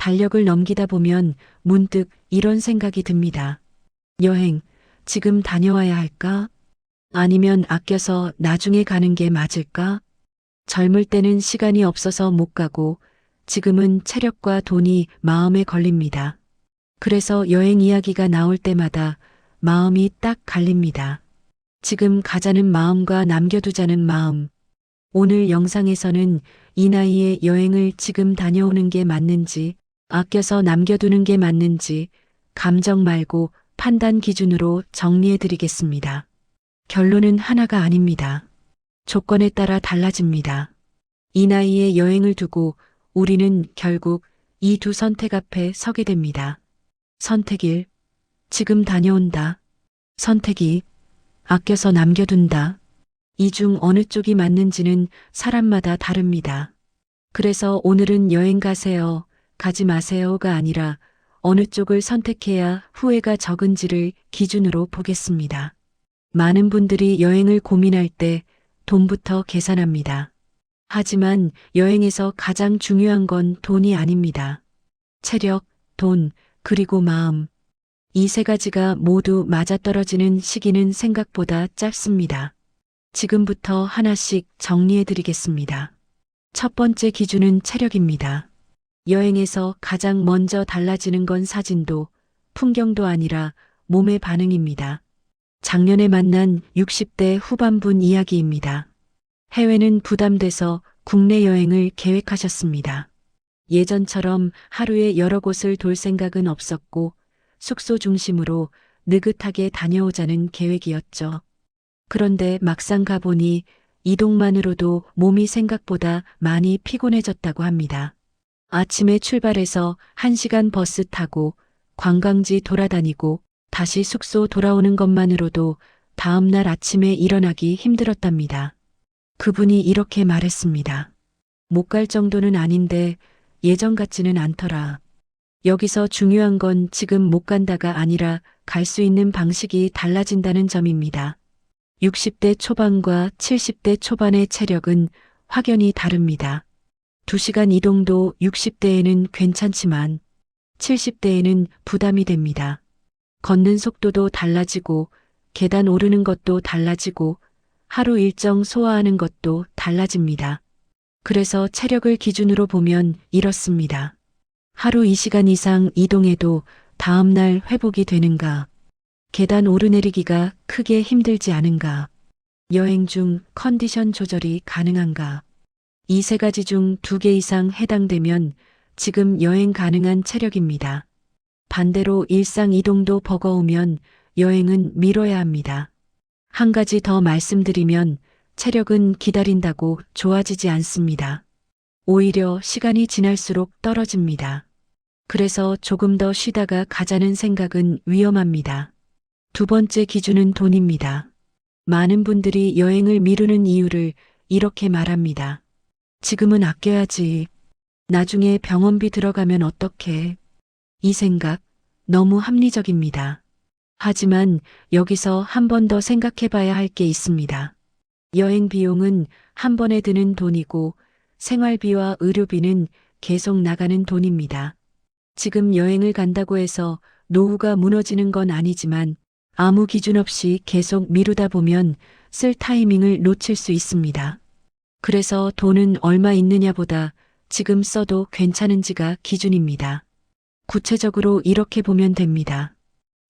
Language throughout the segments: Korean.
달력을 넘기다 보면 문득 이런 생각이 듭니다. 여행, 지금 다녀와야 할까? 아니면 아껴서 나중에 가는 게 맞을까? 젊을 때는 시간이 없어서 못 가고 지금은 체력과 돈이 마음에 걸립니다. 그래서 여행 이야기가 나올 때마다 마음이 딱 갈립니다. 지금 가자는 마음과 남겨두자는 마음. 오늘 영상에서는 이 나이에 여행을 지금 다녀오는 게 맞는지, 아껴서 남겨두는 게 맞는지, 감정 말고 판단 기준으로 정리해 드리겠습니다. 결론은 하나가 아닙니다. 조건에 따라 달라집니다. 이 나이에 여행을 두고 우리는 결국 이 두 선택 앞에 서게 됩니다. 선택 1. 지금 다녀온다. 선택 2. 아껴서 남겨둔다. 이 중 어느 쪽이 맞는지는 사람마다 다릅니다. 그래서 오늘은 여행 가세요, 가지 마세요가 아니라 어느 쪽을 선택해야 후회가 적은지를 기준으로 보겠습니다. 많은 분들이 여행을 고민할 때 돈부터 계산합니다. 하지만 여행에서 가장 중요한 건 돈이 아닙니다. 체력, 돈, 그리고 마음. 이 세 가지가 모두 맞아떨어지는 시기는 생각보다 짧습니다. 지금부터 하나씩 정리해 드리겠습니다. 첫 번째 기준은 체력입니다. 여행에서 가장 먼저 달라지는 건 사진도, 풍경도 아니라 몸의 반응입니다. 작년에 만난 60대 후반분 이야기입니다. 해외는 부담돼서 국내 여행을 계획하셨습니다. 예전처럼 하루에 여러 곳을 돌 생각은 없었고 숙소 중심으로 느긋하게 다녀오자는 계획이었죠. 그런데 막상 가보니 이동만으로도 몸이 생각보다 많이 피곤해졌다고 합니다. 아침에 출발해서 1시간 버스 타고 관광지 돌아다니고 다시 숙소 돌아오는 것만으로도 다음날 아침에 일어나기 힘들었답니다. 그분이 이렇게 말했습니다. 못 갈 정도는 아닌데 예전 같지는 않더라. 여기서 중요한 건 지금 못 간다가 아니라 갈 수 있는 방식이 달라진다는 점입니다. 60대 초반과 70대 초반의 체력은 확연히 다릅니다. 2시간 이동도 60대에는 괜찮지만 70대에는 부담이 됩니다. 걷는 속도도 달라지고 계단 오르는 것도 달라지고 하루 일정 소화하는 것도 달라집니다. 그래서 체력을 기준으로 보면 이렇습니다. 하루 2시간 이상 이동해도 다음날 회복이 되는가? 계단 오르내리기가 크게 힘들지 않은가? 여행 중 컨디션 조절이 가능한가? 이 세 가지 중 2개 이상 해당되면 지금 여행 가능한 체력입니다. 반대로 일상 이동도 버거우면 여행은 미뤄야 합니다. 한 가지 더 말씀드리면 체력은 기다린다고 좋아지지 않습니다. 오히려 시간이 지날수록 떨어집니다. 그래서 조금 더 쉬다가 가자는 생각은 위험합니다. 두 번째 기준은 돈입니다. 많은 분들이 여행을 미루는 이유를 이렇게 말합니다. 지금은 아껴야지. 나중에 병원비 들어가면 어떡해. 이 생각 너무 합리적입니다. 하지만 여기서 한 번 더 생각해 봐야 할 게 있습니다. 여행 비용은 한 번에 드는 돈이고 생활비와 의료비는 계속 나가는 돈입니다. 지금 여행을 간다고 해서 노후가 무너지는 건 아니지만 아무 기준 없이 계속 미루다 보면 쓸 타이밍을 놓칠 수 있습니다. 그래서 돈은 얼마 있느냐보다 지금 써도 괜찮은지가 기준입니다. 구체적으로 이렇게 보면 됩니다.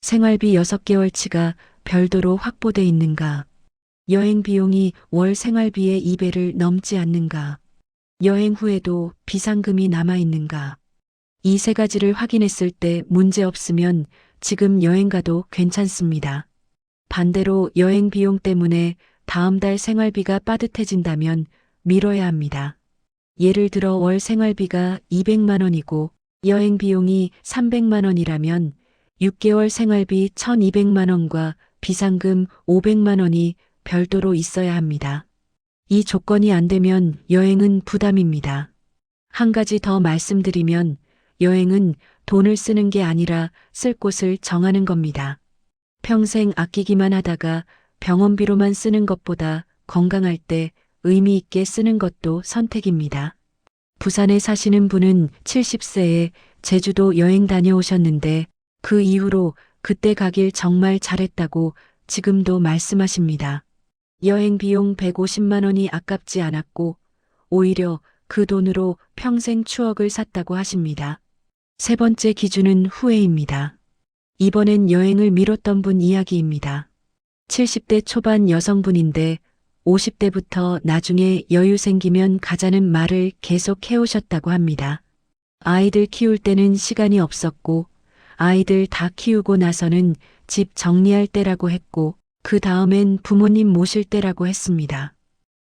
생활비 6개월치가 별도로 확보돼 있는가? 여행 비용이 월 생활비의 2배를 넘지 않는가? 여행 후에도 비상금이 남아 있는가? 이 세 가지를 확인했을 때 문제 없으면 지금 여행 가도 괜찮습니다. 반대로 여행 비용 때문에 다음 달 생활비가 빠듯해진다면 미뤄야 합니다. 예를 들어 월 생활비가 200만 원이고 여행 비용이 300만 원이라면 6개월 생활비 1200만 원과 비상금 500만 원이 별도로 있어야 합니다. 이 조건이 안 되면 여행은 부담입니다. 한 가지 더 말씀드리면 여행은 돈을 쓰는 게 아니라 쓸 곳을 정하는 겁니다. 평생 아끼기만 하다가 병원비로만 쓰는 것보다 건강할 때 의미 있게 쓰는 것도 선택입니다. 부산에 사시는 분은 70세에 제주도 여행 다녀오셨는데 그 이후로 그때 가길 정말 잘했다고 지금도 말씀하십니다. 여행 비용 150만 원이 아깝지 않았고 오히려 그 돈으로 평생 추억을 샀다고 하십니다. 세 번째 기준은 후회입니다. 이번엔 여행을 미뤘던 분 이야기입니다. 70대 초반 여성분인데 50대부터 나중에 여유 생기면 가자는 말을 계속 해오셨다고 합니다. 아이들 키울 때는 시간이 없었고 아이들 다 키우고 나서는 집 정리할 때라고 했고 그 다음엔 부모님 모실 때라고 했습니다.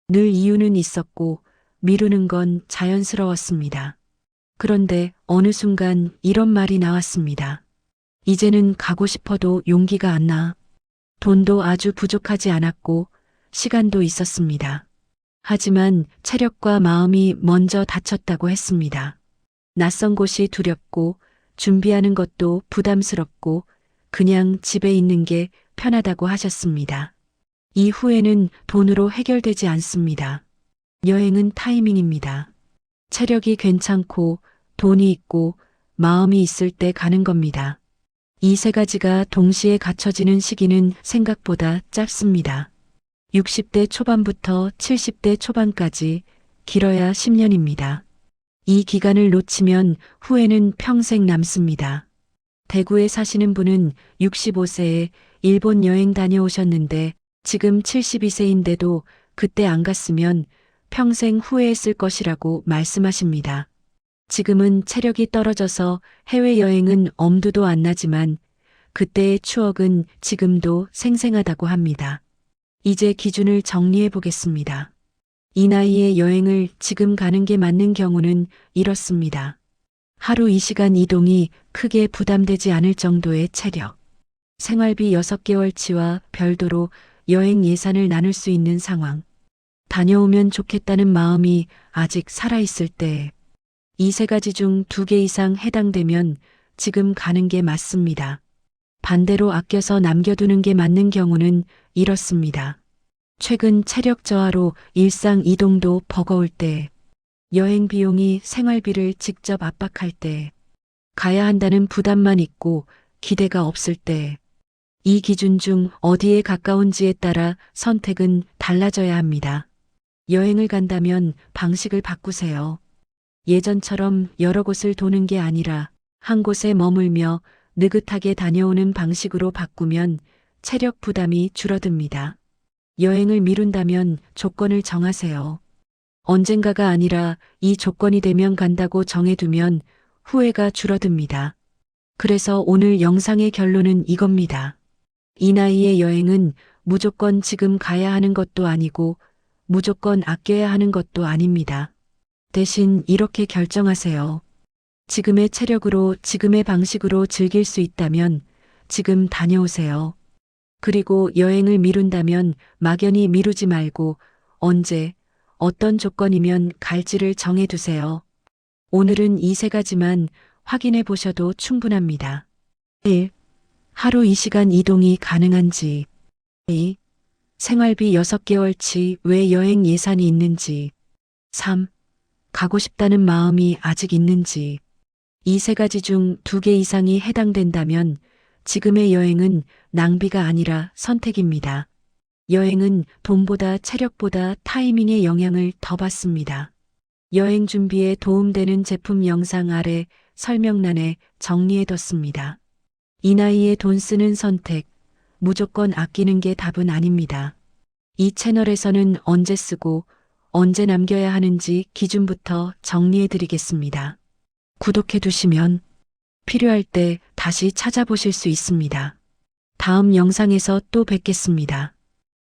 늘 이유는 있었고 미루는 건 자연스러웠습니다. 그런데 어느 순간 이런 말이 나왔습니다. 이제는 가고 싶어도 용기가 안 나. 돈도 아주 부족하지 않았고 시간도 있었습니다. 하지만 체력과 마음이 먼저 다쳤다고 했습니다. 낯선 곳이 두렵고 준비하는 것도 부담스럽고 그냥 집에 있는 게 편하다고 하셨습니다. 이 후회는 돈으로 해결되지 않습니다. 여행은 타이밍입니다. 체력이 괜찮고 돈이 있고 마음이 있을 때 가는 겁니다. 이 세 가지가 동시에 갖춰지는 시기는 생각보다 짧습니다. 60대 초반부터 70대 초반까지 길어야 10년입니다. 이 기간을 놓치면 후회는 평생 남습니다. 대구에 사시는 분은 65세에 일본 여행 다녀오셨는데 지금 72세인데도 그때 안 갔으면 평생 후회했을 것이라고 말씀하십니다. 지금은 체력이 떨어져서 해외여행은 엄두도 안 나지만 그때의 추억은 지금도 생생하다고 합니다. 이제 기준을 정리해 보겠습니다. 이 나이에 여행을 지금 가는 게 맞는 경우는 이렇습니다. 하루 2시간 이동이 크게 부담되지 않을 정도의 체력. 생활비 6개월치와 별도로 여행 예산을 나눌 수 있는 상황. 다녀오면 좋겠다는 마음이 아직 살아있을 때. 이 세 가지 중 2개 이상 해당되면 지금 가는 게 맞습니다. 반대로 아껴서 남겨두는 게 맞는 경우는 이렇습니다. 최근 체력 저하로 일상 이동도 버거울 때, 여행 비용이 생활비를 직접 압박할 때, 가야 한다는 부담만 있고 기대가 없을 때, 이 기준 중 어디에 가까운지에 따라 선택은 달라져야 합니다. 여행을 간다면 방식을 바꾸세요. 예전처럼 여러 곳을 도는 게 아니라 한 곳에 머물며 느긋하게 다녀오는 방식으로 바꾸면 체력 부담이 줄어듭니다. 여행을 미룬다면 조건을 정하세요. 언젠가가 아니라 이 조건이 되면 간다고 정해두면 후회가 줄어듭니다. 그래서 오늘 영상의 결론은 이겁니다. 이 나이의 여행은 무조건 지금 가야 하는 것도 아니고 무조건 아껴야 하는 것도 아닙니다. 대신 이렇게 결정하세요. 지금의 체력으로 지금의 방식으로 즐길 수 있다면 지금 다녀오세요. 그리고 여행을 미룬다면 막연히 미루지 말고 언제, 어떤 조건이면 갈지를 정해두세요. 오늘은 이 세 가지만 확인해 보셔도 충분합니다. 1. 하루 2시간 이동이 가능한지. 2. 생활비 6개월치 외 여행 예산이 있는지. 3. 가고 싶다는 마음이 아직 있는지. 이 세 가지 중 2개 이상이 해당된다면 지금의 여행은 낭비가 아니라 선택입니다. 여행은 돈보다 체력보다 타이밍의 영향을 더 받습니다. 여행 준비에 도움되는 제품 영상 아래 설명란에 정리해뒀습니다. 이 나이에 돈 쓰는 선택, 무조건 아끼는 게 답은 아닙니다. 이 채널에서는 언제 쓰고 언제 남겨야 하는지 기준부터 정리해드리겠습니다. 구독해두시면 필요할 때 다시 찾아보실 수 있습니다. 다음 영상에서 또 뵙겠습니다.